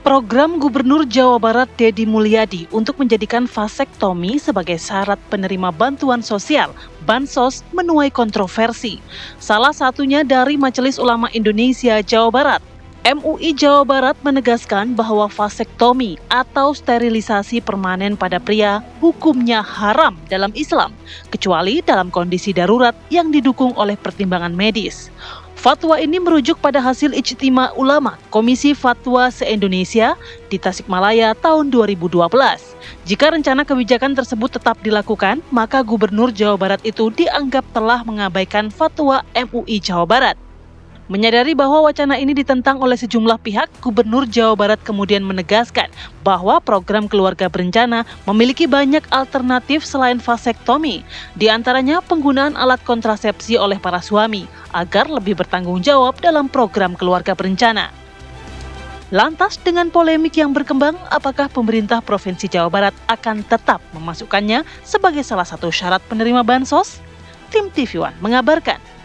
Program Gubernur Jawa Barat Deddy Mulyadi untuk menjadikan vasektomi sebagai syarat penerima bantuan sosial Bansos menuai kontroversi. Salah satunya dari Majelis Ulama Indonesia Jawa Barat. MUI Jawa Barat menegaskan bahwa vasektomi atau sterilisasi permanen pada pria hukumnya haram dalam Islam, kecuali dalam kondisi darurat yang didukung oleh pertimbangan medis. Fatwa ini merujuk pada hasil Ijtima Ulama Komisi Fatwa se-Indonesia di Tasikmalaya tahun 2012. Jika rencana kebijakan tersebut tetap dilakukan, maka Gubernur Jawa Barat itu dianggap telah mengabaikan fatwa MUI Jawa Barat. Menyadari bahwa wacana ini ditentang oleh sejumlah pihak, Gubernur Jawa Barat kemudian menegaskan bahwa program keluarga berencana memiliki banyak alternatif selain vasektomi, di antaranya penggunaan alat kontrasepsi oleh para suami agar lebih bertanggung jawab dalam program keluarga berencana. Lantas dengan polemik yang berkembang, apakah pemerintah Provinsi Jawa Barat akan tetap memasukkannya sebagai salah satu syarat penerima bansos? Tim TV One mengabarkan.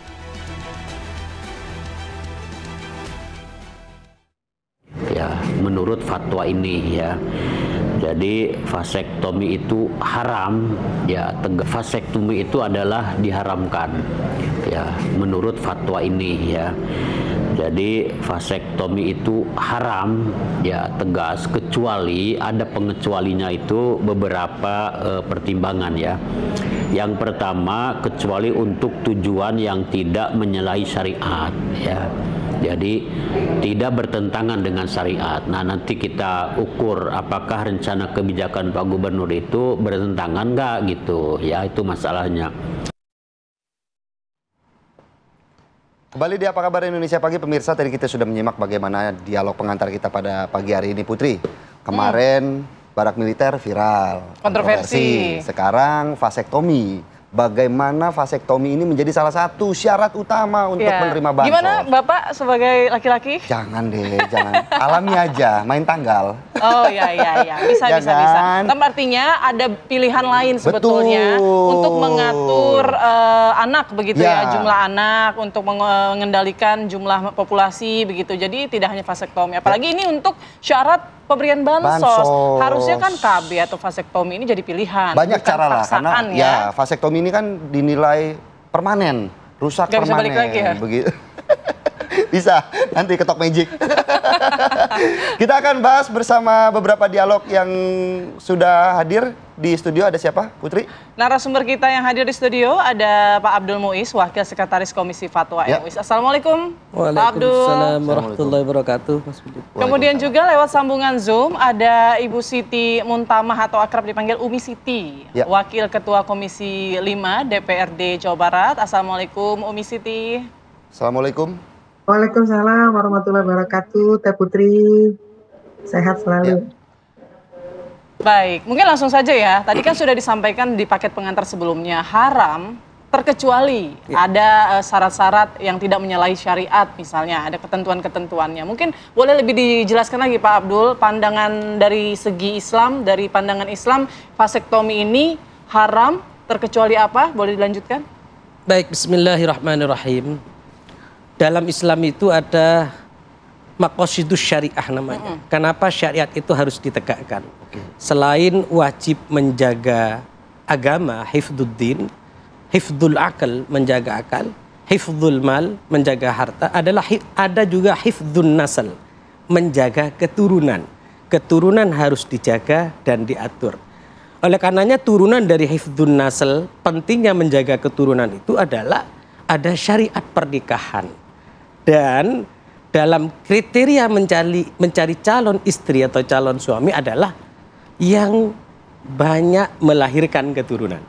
Ya, menurut fatwa ini ya, jadi vasektomi itu haram ya, vasektomi itu adalah diharamkan ya, menurut fatwa ini ya. Jadi vasektomi itu haram ya, tegas, kecuali ada pengecualinya itu beberapa pertimbangan ya. Yang pertama, kecuali untuk tujuan yang tidak menyalahi syariat ya. Jadi tidak bertentangan dengan syariat. Nah, nanti kita ukur apakah rencana kebijakan Pak Gubernur itu bertentangan nggak gitu ya, itu masalahnya. Kembali di Apa Kabar Indonesia Pagi, pemirsa, tadi kita sudah menyimak bagaimana dialog pengantar kita pada pagi hari ini, Putri. Kemarin barak militer viral, kontroversi. Sekarang vasektomi. Bagaimana vasektomi ini menjadi salah satu syarat utama untuk menerima bansos. Gimana Bapak sebagai laki-laki? Jangan deh, jangan. Alami aja, main tanggal. Oh iya, bisa. Tapi artinya ada pilihan lain sebetulnya untuk mengatur anak begitu ya, jumlah anak, untuk mengendalikan jumlah populasi begitu. Jadi tidak hanya vasektomi, apalagi ini untuk syarat pemberian bansos. Harusnya kan KB atau vasektomi ini jadi pilihan. Banyak cara lah, karena ya vasektomi ini kan dinilai permanen, rusak permanen. Bisa balik lagi ya? Begitu. Bisa, nanti ketok magic. Kita akan bahas bersama beberapa dialog yang sudah hadir di studio. Ada siapa, Putri? Narasumber kita yang hadir di studio ada Pak Abdul Muiz, Wakil Sekretaris Komisi Fatwa MUI. Assalamualaikum, Pak Abdul. Waalaikumsalam warahmatullahi wabarakatuh. Kemudian juga lewat sambungan Zoom ada Ibu Siti Muntamah atau akrab dipanggil Umi Siti, Wakil Ketua Komisi 5 DPRD Jawa Barat. Assalamualaikum, Umi Siti. Assalamualaikum. Waalaikumsalam warahmatullahi wabarakatuh, Teh Putri. Sehat selalu. Baik, mungkin langsung saja ya. Tadi kan sudah disampaikan di paket pengantar sebelumnya, haram terkecuali ada syarat-syarat yang tidak menyalahi syariat, misalnya ada ketentuan-ketentuannya. Mungkin boleh lebih dijelaskan lagi Pak Abdul, pandangan dari segi Islam, dari pandangan Islam, vasektomi ini haram terkecuali apa? Boleh dilanjutkan? Baik, bismillahirrahmanirrahim. Dalam Islam itu ada maqasidus syariah namanya. Kenapa syariat itu harus ditegakkan? Selain wajib menjaga agama, hifdzuddin, hifdzul akal, menjaga akal, hifdzul mal, menjaga harta, ada juga hifdzun nasl, menjaga keturunan. Keturunan harus dijaga dan diatur. Oleh karenanya turunan dari hifdzun nasl, pentingnya menjaga keturunan itu adalah ada syariat pernikahan. Dan dalam kriteria mencari calon istri atau calon suami adalah yang banyak melahirkan keturunan.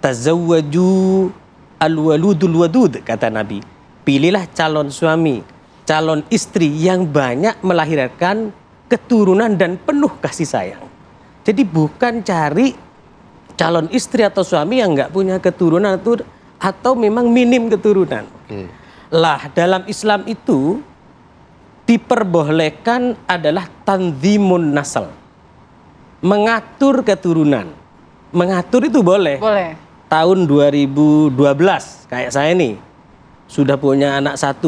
Tazawwaju al-waludul wadud, kata Nabi. Pilihlah calon suami, calon istri yang banyak melahirkan keturunan dan penuh kasih sayang. Jadi bukan cari calon istri atau suami yang nggak punya keturunan atau memang minim keturunan. Lah, dalam Islam itu diperbolehkan adalah tanzimun nasl, mengatur keturunan. Mengatur itu boleh. Boleh. Tahun 2012 kayak saya nih sudah punya anak 1,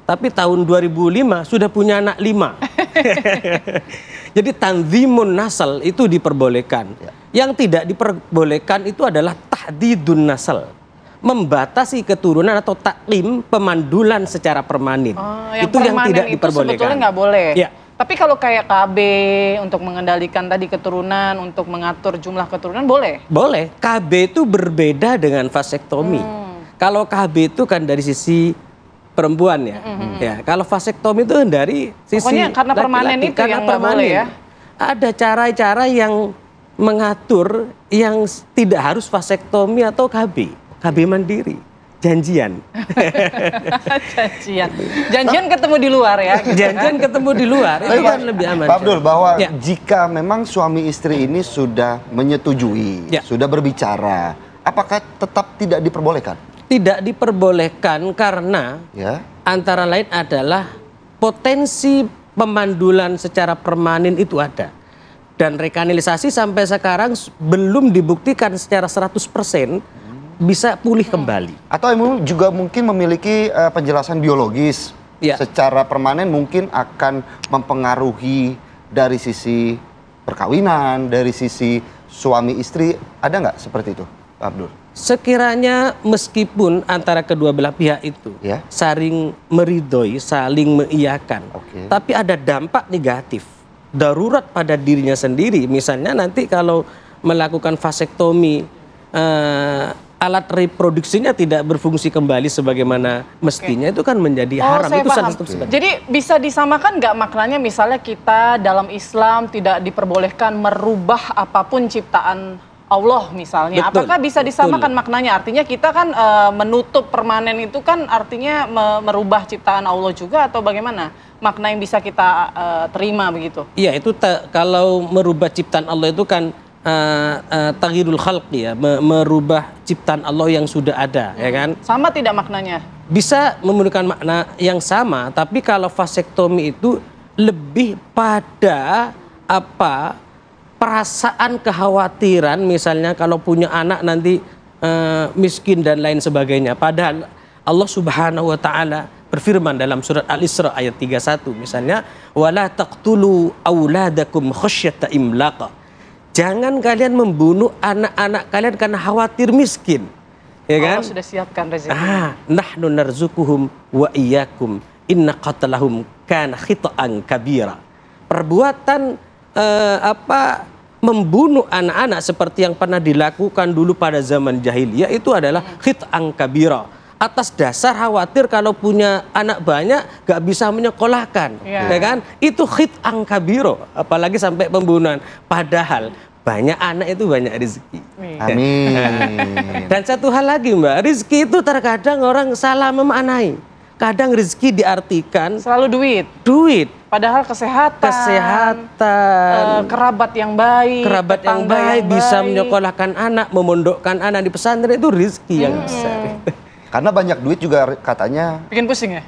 tapi tahun 2005 sudah punya anak 5. Jadi tanzimun nasal itu diperbolehkan. Yang tidak diperbolehkan itu adalah tahdidun nasal. Membatasi keturunan atau taklim pemandulan secara permanen. Itu yang tidak diperbolehkan. Sebetulnya nggak boleh. Ya. Tapi kalau kayak KB untuk mengendalikan tadi keturunan, untuk mengatur jumlah keturunan boleh? Boleh. KB itu berbeda dengan vasektomi. Kalau KB itu kan dari sisi perempuan ya. Ya, kalau vasektomi itu dari sisi pokoknya karena permanen itu karena yang nggak boleh ya. Ada cara-cara yang mengatur yang tidak harus vasektomi atau KB. KB mandiri. Janjian. Janjian ketemu di luar ya. Gitu Janjian ketemu di luar itu kan lebih aman. Pak Abdul, bahwa jika memang suami istri ini sudah menyetujui, sudah berbicara, apakah tetap tidak diperbolehkan? Tidak diperbolehkan karena antara lain adalah potensi pemandulan secara permanen itu ada. Dan rekanalisasi sampai sekarang belum dibuktikan secara 100% bisa pulih kembali. Atau juga mungkin memiliki penjelasan biologis secara permanen mungkin akan mempengaruhi dari sisi perkawinan, dari sisi suami istri, ada nggak seperti itu, Pak Abdul? Sekiranya meskipun antara kedua belah pihak itu saling meridhoi, saling mengiyakan, tapi ada dampak negatif, darurat pada dirinya sendiri. Misalnya nanti kalau melakukan vasektomi, alat reproduksinya tidak berfungsi kembali sebagaimana mestinya, itu kan menjadi haram. Itu sangat Jadi bisa disamakan nggak maknanya, misalnya kita dalam Islam tidak diperbolehkan merubah apapun ciptaan Allah misalnya. Apakah bisa disamakan maknanya? Artinya kita kan menutup permanen itu kan artinya merubah ciptaan Allah juga, atau bagaimana? Makna yang bisa kita terima begitu? Iya, itu kalau merubah ciptaan Allah itu kan taghyirul khalq ya, merubah ciptaan Allah yang sudah ada, ya kan? Sama tidak maknanya? Bisa memiliki makna yang sama, tapi kalau vasektomi itu lebih pada perasaan kekhawatiran, misalnya kalau punya anak nanti miskin dan lain sebagainya. Padahal Allah Subhanahu wa taala berfirman dalam surat Al-Isra ayat 31 misalnya, wala taqtulu auladakum khasyata imlaqa. Jangan kalian membunuh anak-anak kalian karena khawatir miskin. Ya kan? Allah sudah siapkan rezeki. Nahnu narzukuhum wa iyyakum inna qatlahum kana khita'an kabira. Perbuatan membunuh anak-anak seperti yang pernah dilakukan dulu pada zaman jahiliyah itu adalah khit'an kabira. Atas dasar khawatir kalau punya anak banyak gak bisa menyekolahkan, ya kan? Itu khit'an kabiro, apalagi sampai pembunuhan. Padahal banyak anak itu banyak rezeki. Amin. Dan satu hal lagi Mbak, rezeki itu terkadang orang salah memaknai. Kadang rezeki diartikan selalu duit. Padahal kesehatan, kerabat yang baik, bisa menyekolahkan anak, memondokkan anak di pesantren, itu rezeki yang besar. Karena banyak duit juga katanya bikin pusing ya?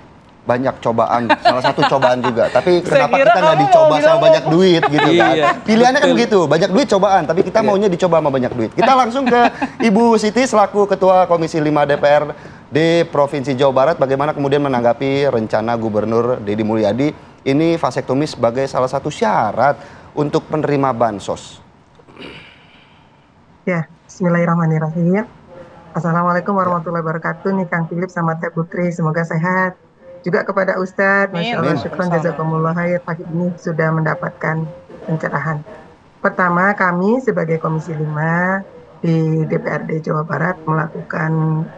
Banyak cobaan, salah satu cobaan juga. Tapi kenapa kita nggak dicoba sama banyak duit gitu kan? Pilihannya kan begitu, banyak duit cobaan, tapi kita maunya dicoba sama banyak duit. Kita langsung ke Ibu Siti selaku Ketua Komisi 5 DPRD Provinsi Jawa Barat. Bagaimana kemudian menanggapi rencana Gubernur Deddy Mulyadi ini vasektomi sebagai salah satu syarat untuk penerima bansos? Ya, bismillahirrahmanirrahim. Assalamualaikum warahmatullahi wabarakatuh. Nih Kang Philip sama Teh Putri, semoga sehat. Juga kepada Ustadz, Masya Allah, syukran jazakumullah khair, pagi ini sudah mendapatkan pencerahan. Pertama, kami sebagai Komisi 5 di DPRD Jawa Barat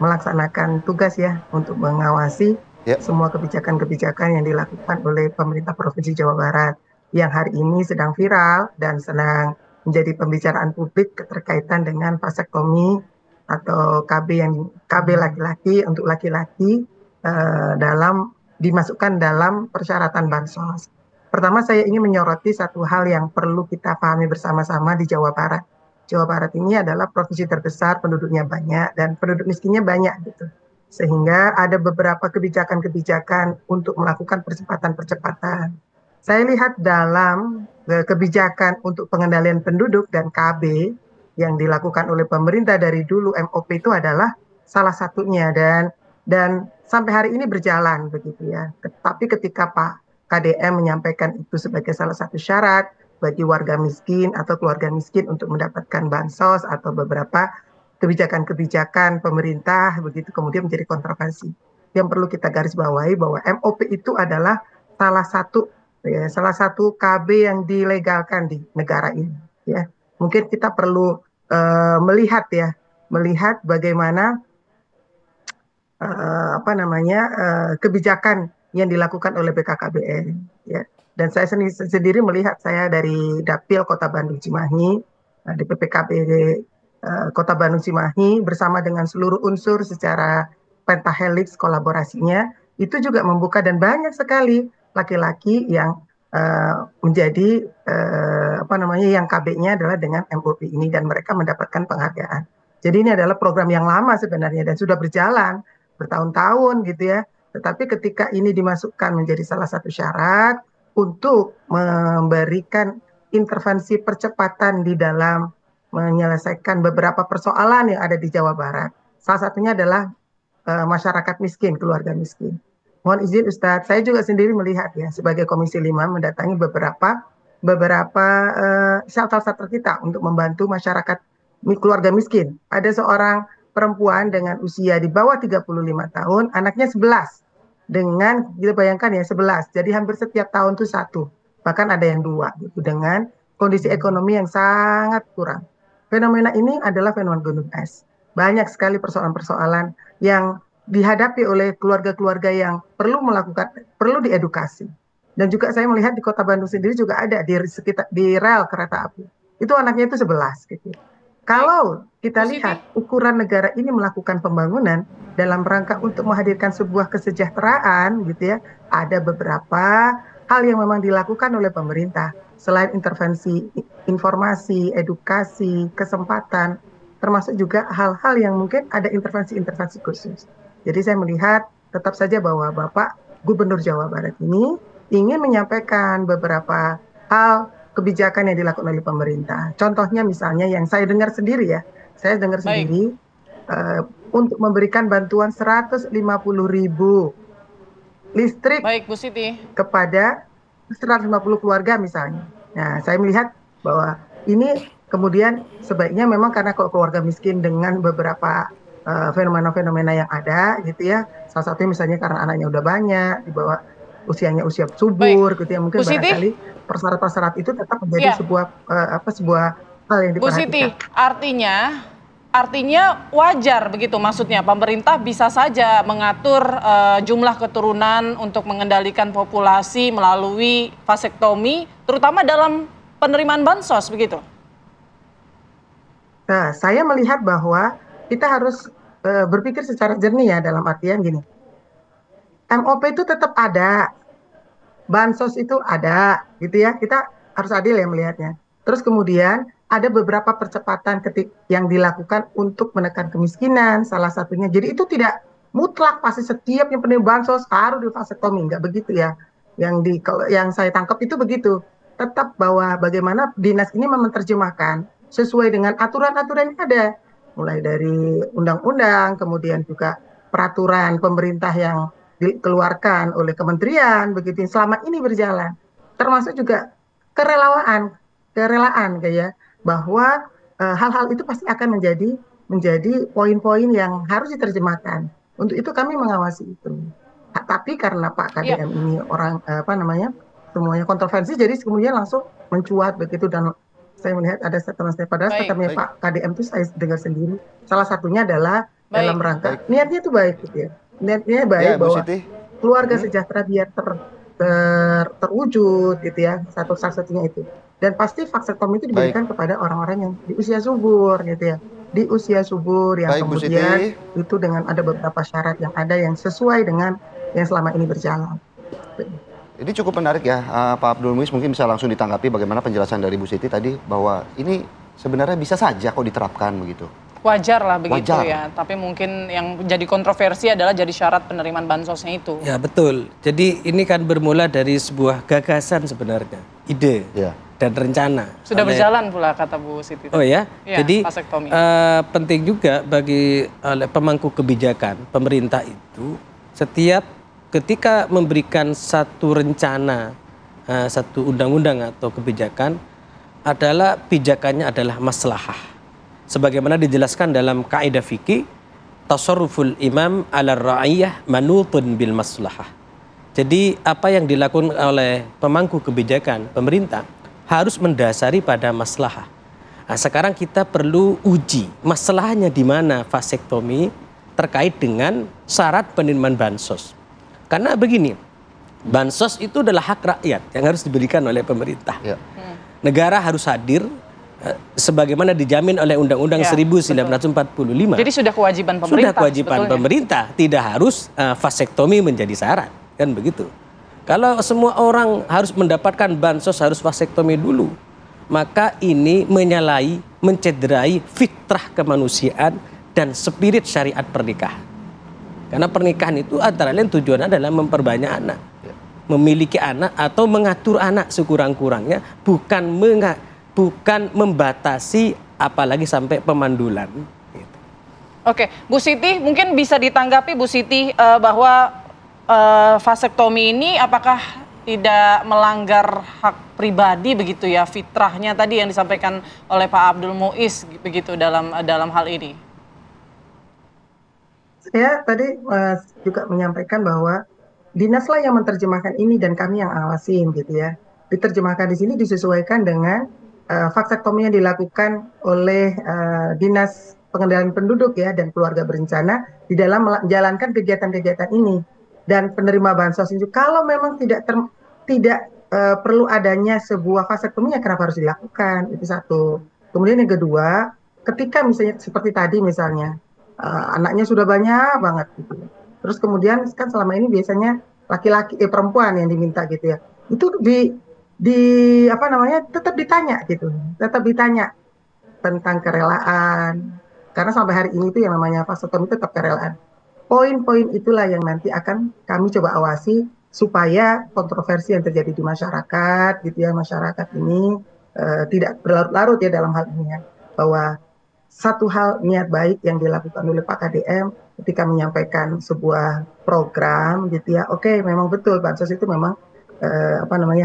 melaksanakan tugas ya untuk mengawasi semua kebijakan-kebijakan yang dilakukan oleh pemerintah Provinsi Jawa Barat yang hari ini sedang viral dan sedang menjadi pembicaraan publik keterkaitan dengan vasektomi atau KB laki-laki untuk laki-laki dimasukkan dalam persyaratan bansos. Pertama, saya ingin menyoroti satu hal yang perlu kita pahami bersama-sama di Jawa Barat. Jawa Barat ini adalah provinsi terbesar, penduduknya banyak dan penduduk miskinnya banyak gitu. Sehingga ada beberapa kebijakan-kebijakan untuk melakukan percepatan-percepatan. Saya lihat dalam kebijakan untuk pengendalian penduduk dan KB yang dilakukan oleh pemerintah dari dulu, MOP itu adalah salah satunya dan sampai hari ini berjalan begitu ya. Tapi ketika Pak KDM menyampaikan itu sebagai salah satu syarat bagi warga miskin atau keluarga miskin untuk mendapatkan bansos atau beberapa kebijakan-kebijakan pemerintah, begitu kemudian menjadi kontroversi. Yang perlu kita garis bawahi bahwa MOP itu adalah salah satu KB yang dilegalkan di negara ini. Ya, mungkin kita perlu melihat bagaimana kebijakan yang dilakukan oleh BKKBN. Ya. Dan saya sendiri melihat, saya dari Dapil Kota Bandung Cimahi, di PPKB Kota Bandung Cimahi bersama dengan seluruh unsur secara pentahelix kolaborasinya itu juga membuka, dan banyak sekali laki-laki yang menjadi yang KB-nya adalah dengan MOP ini, dan mereka mendapatkan penghargaan. Jadi ini adalah program yang lama sebenarnya dan sudah berjalan bertahun-tahun gitu ya. Tetapi ketika ini dimasukkan menjadi salah satu syarat untuk memberikan intervensi percepatan di dalam menyelesaikan beberapa persoalan yang ada di Jawa Barat. Salah satunya adalah masyarakat miskin, keluarga miskin. Mohon izin Ustadz, saya juga sendiri melihat ya sebagai Komisi 5 mendatangi beberapa shelter-shelter kita untuk membantu masyarakat keluarga miskin. Ada seorang perempuan dengan usia di bawah 35 tahun, anaknya 11. Dengan, kita bayangkan ya 11, jadi hampir setiap tahun tuh 1. Bahkan ada yang 2 gitu, dengan kondisi ekonomi yang sangat kurang. Fenomena ini adalah fenomena gunung es. Banyak sekali persoalan-persoalan yang dihadapi oleh keluarga-keluarga yang perlu diedukasi. Dan juga saya melihat di Kota Bandung sendiri juga ada di rel kereta api. Itu anaknya itu 11 gitu. Kalau kita lihat ukuran negara ini melakukan pembangunan dalam rangka untuk menghadirkan sebuah kesejahteraan gitu ya, ada beberapa hal yang memang dilakukan oleh pemerintah. Selain intervensi informasi, edukasi, kesempatan, termasuk juga hal-hal yang mungkin ada intervensi-intervensi khusus. Jadi saya melihat tetap saja bahwa Bapak Gubernur Jawa Barat ini ingin menyampaikan beberapa hal kebijakan yang dilakukan oleh pemerintah. Contohnya misalnya yang saya dengar sendiri ya, sendiri untuk memberikan bantuan 150.000 listrik Bu Siti, kepada 150 keluarga misalnya. Nah, saya melihat bahwa ini kemudian sebaiknya memang karena kalau keluarga miskin dengan beberapa fenomena-fenomena yang ada gitu ya. Salah satunya misalnya karena anaknya udah banyak, di bawah usianya usia subur gitu ya. Mungkin barangkali persyarat-persyarat itu tetap menjadi sebuah hal yang diperhatikan. Bu Siti, artinya wajar begitu, maksudnya pemerintah bisa saja mengatur jumlah keturunan untuk mengendalikan populasi melalui vasektomi, terutama dalam penerimaan bansos begitu. Nah, saya melihat bahwa kita harus berpikir secara jernih ya, dalam artian gini. MOP itu tetap ada, bansos itu ada, gitu ya. Kita harus adil ya melihatnya. Terus kemudian ada beberapa percepatan yang dilakukan untuk menekan kemiskinan, salah satunya. Jadi itu tidak mutlak pasti setiap yang penerima bansos harus divasektomi, nggak begitu ya. Yang saya tangkap itu begitu. Tetap bahwa bagaimana dinas ini menerjemahkan sesuai dengan aturan-aturan yang ada. Mulai dari undang-undang, kemudian juga peraturan pemerintah yang dikeluarkan oleh kementerian, begitu selama ini berjalan. Termasuk juga kerelaan kayak bahwa hal-hal itu pasti akan menjadi poin-poin yang harus diterjemahkan. Untuk itu kami mengawasi itu. Tapi karena Pak KDM ini orang semuanya kontroversi, jadi kemudian langsung mencuat begitu, dan saya melihat ada statement-statement, padahal statementnya Pak KDM itu saya dengar sendiri. Salah satunya adalah dalam rangka niatnya itu baik gitu ya. Niatnya baik bahwa keluarga sejahtera biar terwujud gitu ya, satu-satunya itu. Dan pasti vasektomi itu diberikan kepada orang-orang yang di usia subur gitu ya. Di usia subur yang kemudian itu dengan ada beberapa syarat yang ada yang sesuai dengan yang selama ini berjalan. Ini cukup menarik ya, Pak Abdul Muiz, mungkin bisa langsung ditanggapi bagaimana penjelasan dari Bu Siti tadi bahwa ini sebenarnya bisa saja kok diterapkan begitu. Wajar lah begitu ya, tapi mungkin yang jadi kontroversi adalah jadi syarat penerimaan bansosnya itu. Ya betul, jadi ini kan bermula dari sebuah gagasan sebenarnya, ide dan rencana. Sudah berjalan pula kata Bu Siti. Oh ya, jadi penting juga bagi pemangku kebijakan pemerintah itu setiap ketika memberikan satu rencana, satu undang-undang atau kebijakan, adalah pijakannya adalah maslahah. Sebagaimana dijelaskan dalam kaidah fikih, tasarruful imam ala ra'iyah manutun bil maslahah. Jadi apa yang dilakukan oleh pemangku kebijakan pemerintah harus mendasari pada maslahah. Nah, sekarang kita perlu uji masalahnya di mana vasektomi terkait dengan syarat penerimaan bansos. Karena begini, bansos itu adalah hak rakyat yang harus diberikan oleh pemerintah. Ya. Negara harus hadir sebagaimana dijamin oleh Undang-Undang 1945. Jadi sudah kewajiban pemerintah. Sudah kewajiban pemerintah, tidak harus vasektomi menjadi syarat, kan begitu. Kalau semua orang harus mendapatkan bansos harus vasektomi dulu, maka ini menyalahi, mencederai fitrah kemanusiaan dan spirit syariat pernikahan. Karena pernikahan itu antara lain tujuannya adalah memperbanyak anak, memiliki anak atau mengatur anak sekurang-kurangnya, bukan membatasi apalagi sampai pemandulan. Gitu. Oke, Bu Siti mungkin bisa ditanggapi Bu Siti bahwa vasektomi ini apakah tidak melanggar hak pribadi begitu ya, fitrahnya tadi yang disampaikan oleh Pak Abdul Muiz begitu dalam hal ini? Saya tadi juga menyampaikan bahwa dinaslah yang menerjemahkan ini dan kami yang awasin gitu ya. Diterjemahkan di sini disesuaikan dengan vasektomi yang dilakukan oleh Dinas Pengendalian Penduduk ya dan Keluarga Berencana di dalam menjalankan kegiatan-kegiatan ini. Dan penerima bansos itu kalau memang tidak perlu adanya sebuah vasektomi, ya kenapa harus dilakukan? Itu satu. Kemudian yang kedua, ketika misalnya seperti tadi misalnya anaknya sudah banyak banget gitu. Terus kemudian kan selama ini biasanya laki-laki perempuan yang diminta gitu ya. Itu tetap ditanya gitu. Tetap ditanya tentang kerelaan. Karena sampai hari ini itu yang namanya vasektomi tetap kerelaan. Poin-poin itulah yang nanti akan kami coba awasi supaya kontroversi yang terjadi di masyarakat gitu ya, masyarakat ini tidak berlarut-larut ya dalam hal ini ya, bahwa satu hal niat baik yang dilakukan oleh Pak KDM ketika menyampaikan sebuah program gitu ya, oke, memang betul bansos itu memang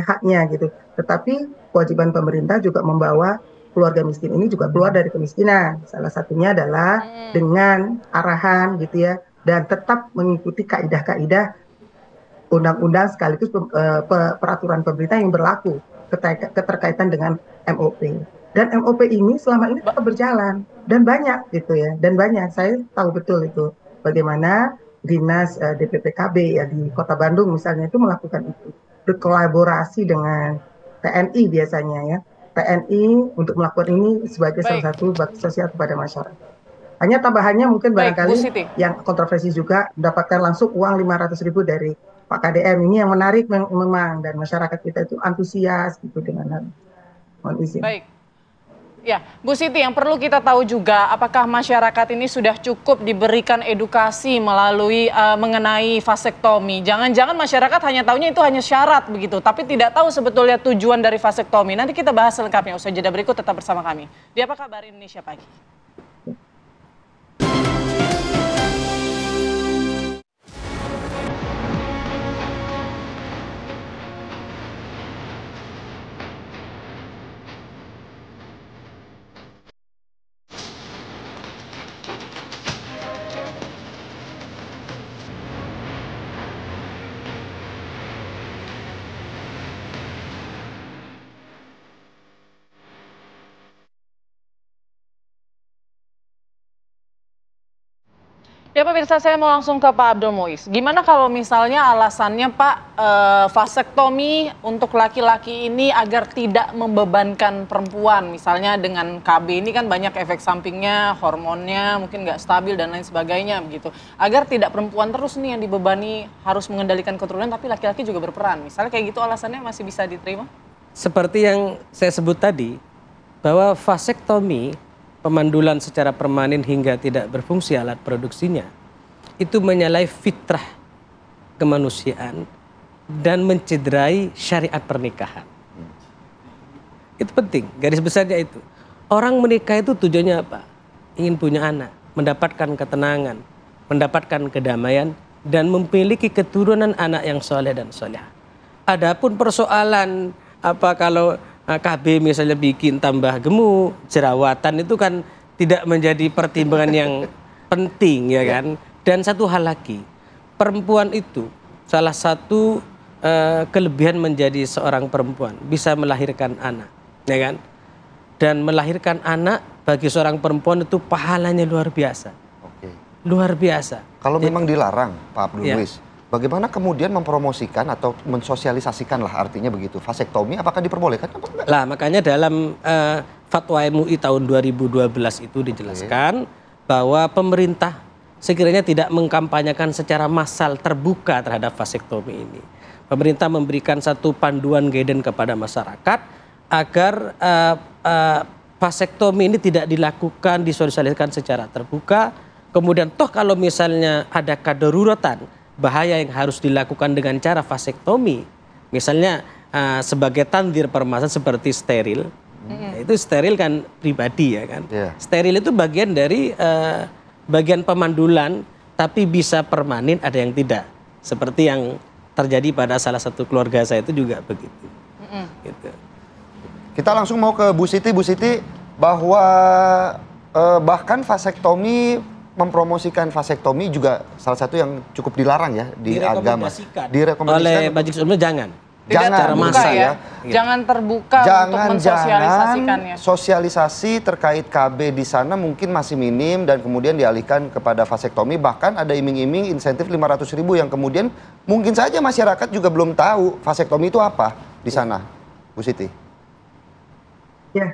haknya gitu, tetapi kewajiban pemerintah juga membawa keluarga miskin ini juga keluar dari kemiskinan. Salah satunya adalah dengan arahan gitu ya, dan tetap mengikuti kaidah-kaidah undang-undang sekaligus peraturan pemerintah yang berlaku keterkaitan dengan MOP. Dan MOP ini selama ini tetap berjalan dan banyak gitu ya, dan banyak saya tahu betul itu bagaimana dinas DPPKB ya di Kota Bandung misalnya itu melakukan itu, berkolaborasi dengan TNI biasanya ya, TNI untuk melakukan ini sebagai salah satu bakti sosial kepada masyarakat. Hanya tambahannya mungkin barangkali yang kontroversi juga mendapatkan langsung uang 500.000 dari Pak KDM. Ini yang menarik memang, dan masyarakat kita itu antusias gitu dengan hal. Mohon izin. Baik. Ya, Bu Siti, yang perlu kita tahu juga apakah masyarakat ini sudah cukup diberikan edukasi melalui mengenai vasektomi. Jangan-jangan masyarakat hanya tahunya itu hanya syarat begitu, tapi tidak tahu sebetulnya tujuan dari vasektomi. Nanti kita bahas selengkapnya usai jeda berikut, tetap bersama kami di Apa Kabar Indonesia Pagi. Ya pemirsa, saya mau langsung ke Pak Abdul Muiz. Gimana kalau misalnya alasannya Pak, vasektomi untuk laki-laki ini agar tidak membebankan perempuan, misalnya dengan KB ini kan banyak efek sampingnya, hormonnya mungkin nggak stabil dan lain sebagainya begitu. Agar tidak perempuan terus nih yang dibebani harus mengendalikan keturunan, tapi laki-laki juga berperan. Misalnya kayak gitu alasannya masih bisa diterima? Seperti yang saya sebut tadi, bahwa vasektomi, pemandulan secara permanen hingga tidak berfungsi alat produksinya, itu menyalahi fitrah kemanusiaan dan mencederai syariat pernikahan. Itu penting, garis besarnya itu. Orang menikah itu tujuannya apa? Ingin punya anak, mendapatkan ketenangan, mendapatkan kedamaian, dan memiliki keturunan anak yang soleh dan soleh. Adapun persoalan apa kalau KB misalnya bikin tambah gemuk, jerawatan itu kan tidak menjadi pertimbangan yang penting ya kan. Dan satu hal lagi, perempuan itu salah satu kelebihan menjadi seorang perempuan bisa melahirkan anak, ya kan? Dan melahirkan anak bagi seorang perempuan itu pahalanya luar biasa. Oke. Luar biasa. Kalau memang dilarang, Pak Abdul Ya. Muiz, bagaimana kemudian mempromosikan atau mensosialisasikan lah artinya begitu? Vasektomi apakah diperbolehkan apa enggak? Lah makanya dalam fatwa MUI tahun 2012 itu dijelaskan bahwa pemerintah sekiranya tidak mengkampanyekan secara massal terbuka terhadap vasektomi ini. Pemerintah memberikan satu panduan guidance kepada masyarakat agar vasektomi ini tidak dilakukan, disosialisasikan secara terbuka. Kemudian toh kalau misalnya ada kadaruratan, bahaya yang harus dilakukan dengan cara vasektomi, misalnya sebagai tandir permasalahan seperti steril, itu steril kan pribadi ya kan. Steril itu bagian dari bagian pemandulan, tapi bisa permanen ada yang tidak. Seperti yang terjadi pada salah satu keluarga saya itu juga begitu. Gitu. Kita langsung mau ke Bu Siti. Bu Siti, bahwa bahkan vasektomi, mempromosikan vasektomi juga salah satu yang cukup dilarang ya di agama. Direkomendasikan oleh Majelis Ulama jangan. Jangan terbuka ya. Jangan terbuka untuk mensosialisasikannya. Sosialisasi terkait KB di sana mungkin masih minim dan kemudian dialihkan kepada vasektomi. Bahkan ada iming-iming insentif 500.000 yang kemudian mungkin saja masyarakat juga belum tahu vasektomi itu apa di sana, Bu Siti. Ya,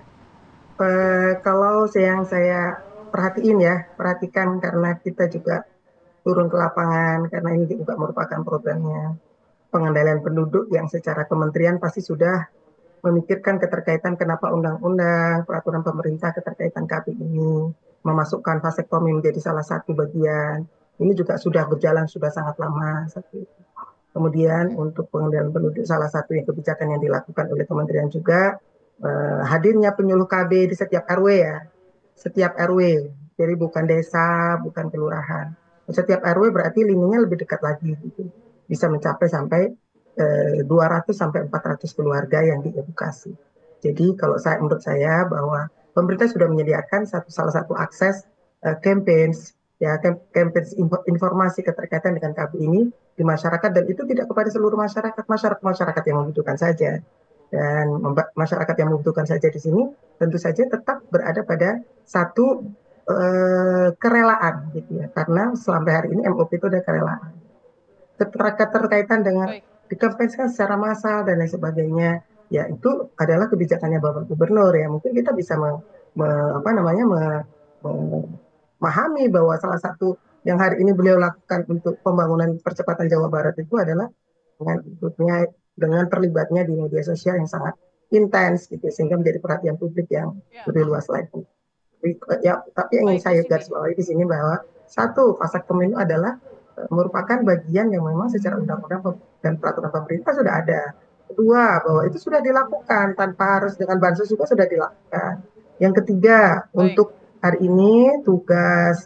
kalau yang saya perhatikan karena kita juga turun ke lapangan karena ini juga merupakan programnya pengendalian penduduk yang secara kementerian pasti sudah memikirkan keterkaitan kenapa undang-undang, peraturan pemerintah keterkaitan KB ini memasukkan vasektomi menjadi salah satu bagian. Ini juga sudah berjalan sudah sangat lama. Kemudian untuk pengendalian penduduk salah satu yang kebijakan yang dilakukan oleh kementerian juga hadirnya penyuluh KB di setiap RW ya. Setiap RW. Jadi bukan desa, bukan kelurahan. Setiap RW berarti lininya lebih dekat lagi gitu. Bisa mencapai sampai 200 sampai 400 keluarga yang diedukasi. Jadi kalau menurut saya bahwa pemerintah sudah menyediakan salah satu akses campaigns informasi keterkaitan dengan KB ini di masyarakat, dan itu tidak kepada seluruh masyarakat yang membutuhkan saja. Dan masyarakat yang membutuhkan saja di sini tentu saja tetap berada pada satu kerelaan gitu ya, karena sampai hari ini MOP itu ada kerelaan. Keterkaitan dengan dikampanyekan secara massal dan lain sebagainya, ya itu adalah kebijakannya Bapak Gubernur ya. Mungkin kita bisa memahami bahwa salah satu yang hari ini beliau lakukan untuk pembangunan percepatan Jawa Barat itu adalah dengan terlibatnya di media sosial yang sangat intens gitu, sehingga menjadi perhatian publik yang lebih luas lagi. Ya, tapi yang ingin saya garis bawahi di sini bahwa satu, vasektomi itu adalah merupakan bagian yang memang secara undang-undang dan peraturan pemerintah sudah ada. Kedua, bahwa itu sudah dilakukan tanpa harus dengan bansos juga sudah dilakukan. Yang ketiga, untuk hari ini tugas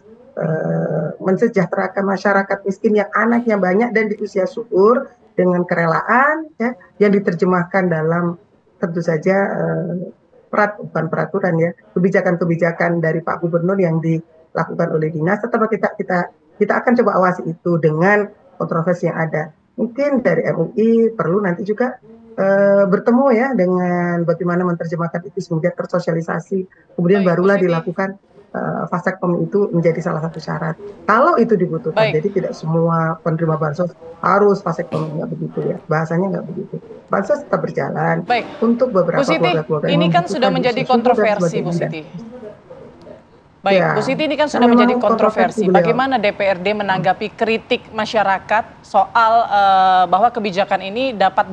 mensejahterakan masyarakat miskin yang anaknya banyak dan di usia subur dengan kerelaan ya, yang diterjemahkan dalam tentu saja bukan peraturan ya, kebijakan-kebijakan dari Pak Gubernur yang dilakukan oleh dinas. Tetap kita akan coba awasi itu dengan kontroversi yang ada. Mungkin dari MUI perlu nanti juga bertemu ya dengan bagaimana menerjemahkan itu sehingga tersosialisasi. Kemudian barulah dilakukan vasektomi itu menjadi salah satu syarat. Kalau itu dibutuhkan, jadi tidak semua penerima bansos harus vasektomi, nggak begitu ya. Bahasanya nggak begitu. Bansos tetap berjalan. Untuk beberapa keluarga-keluarga ini kan sudah menjadi kontroversi, Bu Siti. Baik, Bu Siti, ini kan sudah menjadi kontroversi. Bagaimana DPRD menanggapi kritik masyarakat soal bahwa kebijakan ini dapat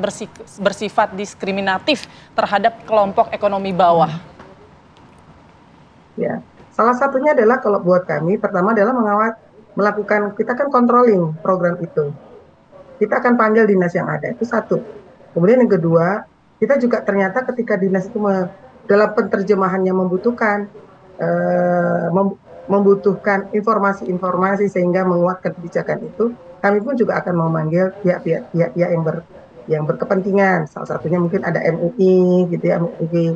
bersifat diskriminatif terhadap kelompok ekonomi bawah? Ya, salah satunya adalah kalau buat kami, pertama adalah melakukan, kita kan controlling program itu. Kita akan panggil dinas yang ada, itu satu. Kemudian yang kedua, kita juga ternyata ketika dinas itu dalam penerjemahannya membutuhkan informasi-informasi sehingga menguatkan kebijakan itu, kami pun juga akan memanggil pihak-pihak yang berkepentingan. Salah satunya mungkin ada MUI gitu ya, MUI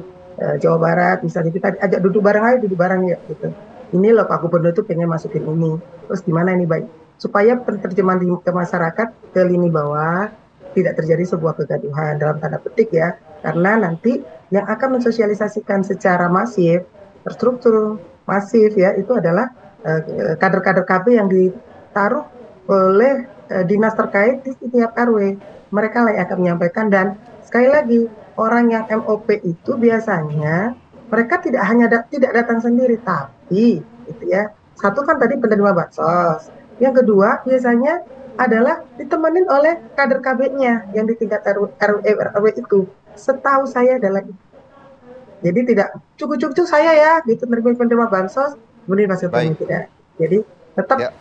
Jawa Barat, misalnya kita ajak duduk bareng ya gitu. Ini loh Pak Gubernur tuh pengen masukin ini. Terus gimana ini baik? Supaya penerjemahan ke masyarakat ke lini bawah tidak terjadi sebuah kegaduhan dalam tanda petik ya. Karena nanti yang akan mensosialisasikan secara masif, terstruktur, masif ya, itu adalah kader-kader KB yang ditaruh oleh dinas terkait di setiap RW. Mereka lah yang akan menyampaikan, dan sekali lagi orang yang MOP itu biasanya mereka tidak hanya tidak datang sendiri, tapi gitu ya. Satu kan tadi penerima bansos. Yang kedua biasanya adalah ditemenin oleh kader KB-nya yang di tingkat RW itu. Setahu saya adalah itu. Jadi tidak cukup-cukup saya ya gitu menerima bansos, kemudian masuk tidak. Jadi tetap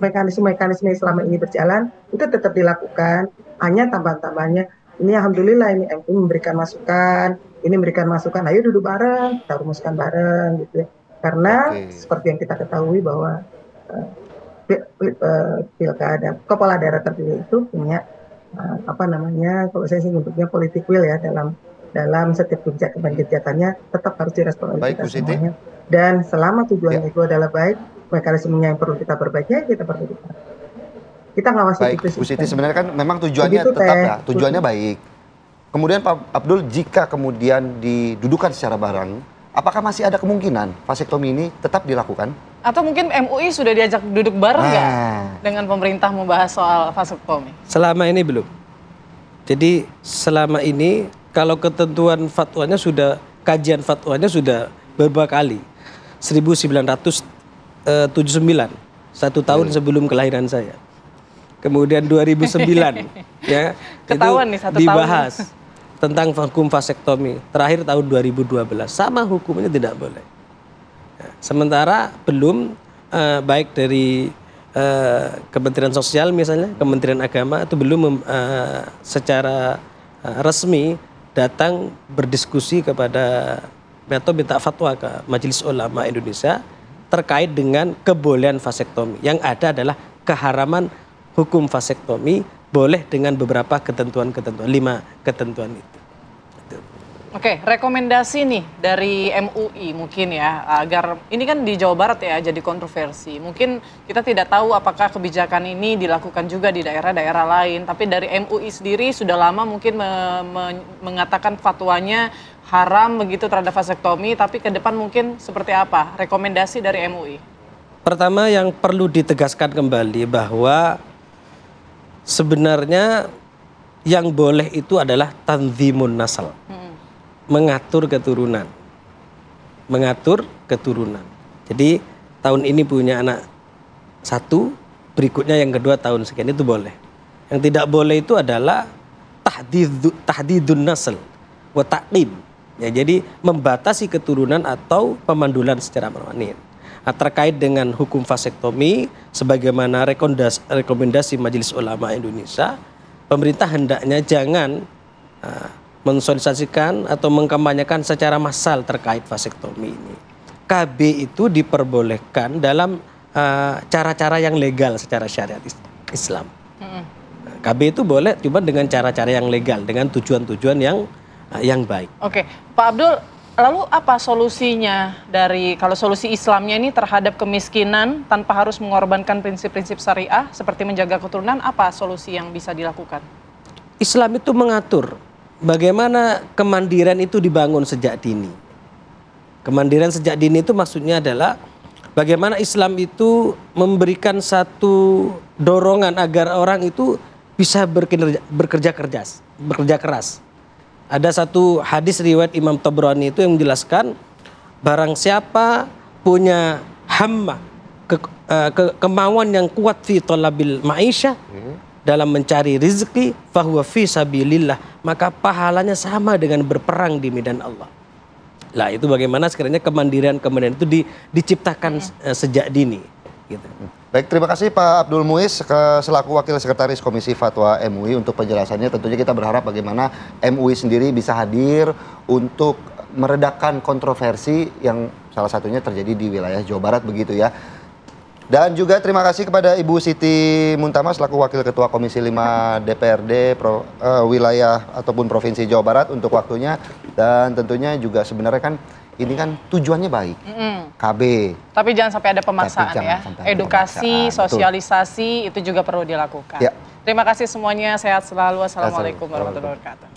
mekanisme-mekanisme selama ini berjalan itu tetap dilakukan. Hanya tambahan-tambahannya ini alhamdulillah ini MUI memberikan masukan, ayo duduk bareng, kita rumuskan bareng gitu ya. Karena seperti yang kita ketahui bahwa pilkada kepala daerah terpilih itu punya kalau saya sih nyebutnya politik will ya, dalam setiap kebijakannya tetap harus direspon oleh kita semuanya. Dan selama tujuannya itu adalah baik, mekanismenya yang perlu kita perbaiki, kita perbaiki. Kita ngawasi itu. Bu Siti, sebenarnya kan memang tujuannya tetap ya, tujuannya baik. Kemudian Pak Abdul, jika kemudian didudukan secara bareng, apakah masih ada kemungkinan vasektomi ini tetap dilakukan? Atau mungkin MUI sudah diajak duduk bareng nggak dengan pemerintah membahas soal vasektomi? Selama ini belum. Jadi selama ini kalau ketentuan fatwanya sudah, kajian fatwanya sudah beberapa kali. 1979, 1 tahun sebelum kelahiran saya. Kemudian 2009 ya ketahuan itu nih, 1 dibahas tahun. Tentang hukum vasektomi. Terakhir tahun 2012 sama hukumnya tidak boleh. Sementara belum baik dari Kementerian Sosial misalnya, Kementerian Agama itu belum secara resmi datang berdiskusi kepada atau minta fatwa ke Majelis Ulama Indonesia terkait dengan kebolehan vasektomi. Yang ada adalah keharaman hukum vasektomi boleh dengan beberapa ketentuan-ketentuan, 5 ketentuan itu. Oke, rekomendasi nih dari MUI mungkin ya, agar ini kan di Jawa Barat ya jadi kontroversi. Mungkin kita tidak tahu apakah kebijakan ini dilakukan juga di daerah-daerah lain. Tapi dari MUI sendiri sudah lama mungkin mengatakan fatwanya haram begitu terhadap vasektomi. Tapi ke depan mungkin seperti apa rekomendasi dari MUI? Pertama yang perlu ditegaskan kembali bahwa sebenarnya yang boleh itu adalah tanzimun nasal. Mengatur keturunan. Jadi tahun ini punya anak 1, berikutnya yang kedua tahun sekian, itu boleh. Yang tidak boleh itu adalah tahdidun nasl wa taqib. Ya, jadi membatasi keturunan atau pemandulan secara permanen. Nah, terkait dengan hukum vasektomi, sebagaimana rekomendasi Majelis Ulama Indonesia, pemerintah hendaknya jangan mensosialisasikan atau mengkampanyekan secara massal terkait vasektomi ini. KB itu diperbolehkan dalam cara-cara yang legal secara syariat Islam. KB itu boleh cuma dengan cara-cara yang legal, dengan tujuan-tujuan yang baik. Oke, Pak Abdul, lalu apa solusinya dari, kalau solusi Islamnya ini terhadap kemiskinan tanpa harus mengorbankan prinsip-prinsip syariah seperti menjaga keturunan, apa solusi yang bisa dilakukan? Islam itu mengatur bagaimana kemandirian itu dibangun sejak dini. Kemandirian sejak dini itu maksudnya adalah bagaimana Islam itu memberikan satu dorongan agar orang itu bisa bekerja keras. Ada satu hadis riwayat Imam Tabrani itu yang menjelaskan, barang siapa punya hamma, kemauan yang kuat fi talabil ma'isyah, dalam mencari rezeki, fahuwa fi sabilillah, maka pahalanya sama dengan berperang di medan Allah. Lah itu bagaimana sekiranya kemandirian itu diciptakan sejak dini. Gitu. Baik, terima kasih Pak Abdul Muiz selaku Wakil Sekretaris Komisi Fatwa MUI untuk penjelasannya. Tentunya kita berharap bagaimana MUI sendiri bisa hadir untuk meredakan kontroversi yang salah satunya terjadi di wilayah Jawa Barat begitu ya. Dan juga terima kasih kepada Ibu Siti Muntama selaku Wakil Ketua Komisi 5 DPRD wilayah ataupun Provinsi Jawa Barat untuk waktunya. Dan tentunya juga sebenarnya kan ini kan tujuannya baik, KB. Tapi jangan sampai ada pemaksaan ya. Edukasi, sosialisasi itu juga perlu dilakukan. Ya. Terima kasih semuanya, sehat selalu. Assalamualaikum warahmatullahi wabarakatuh.